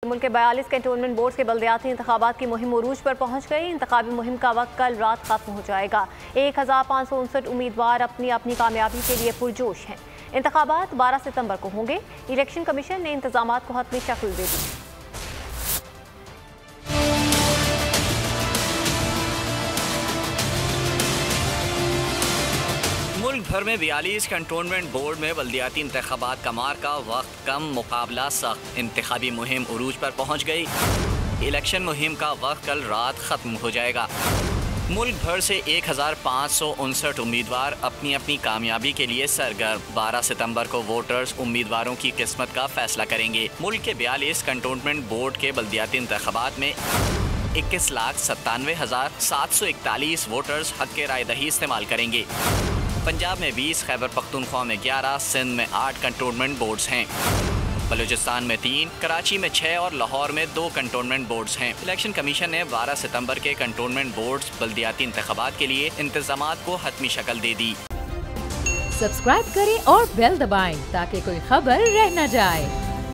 मुल्क के 42 cantonment board के बल्दियाती इंतखाबात की मुहिम उरूज पर पहुंच गई। इंतखाबी मुहिम का वक्त कल रात खत्म हो जाएगा। 1559 उम्मीदवार अपनी अपनी कामयाबी के लिए पुरजोश हैं। इंतखाबात 12 सितंबर को होंगे। इलेक्शन कमीशन ने इंतजामात को हतमी शक्ल दे दी। मुल्क भर में 42 कंटोनमेंट बोर्ड में बल्दियाती इंतखाबात का मार्का वक्त कम मुकाबला सख्त। इंतखाबी मुहिम उरूज पर पहुंच गई। इलेक्शन मुहिम का वक्त कल रात खत्म हो जाएगा। मुल्क भर से 1559 उम्मीदवार अपनी अपनी कामयाबी के लिए सरगर्म। 12 सितंबर को वोटर्स उम्मीदवारों की किस्मत का फैसला करेंगे। मुल्क के 42 कंटोनमेंट बोर्ड के बल्दियाती इंतखाबात में 21,97,741 वोटर्स हक के राय दही इस्तेमाल करेंगे। पंजाब में 20, खैबर पख्तूनख्वा में 11, सिंध में 8 कंटोनमेंट बोर्ड्स हैं। बलूचिस्तान में 3, कराची में 6 और लाहौर में 2 कंटोनमेंट बोर्ड्स हैं। इलेक्शन कमीशन ने 12 सितंबर के कंटोनमेंट बोर्ड्स बल्दियाती इंतखाबात के लिए इंतजामात को हतमी शक्ल दे दी। सब्सक्राइब करें और बेल दबाएं ताकि कोई खबर रह न जाए।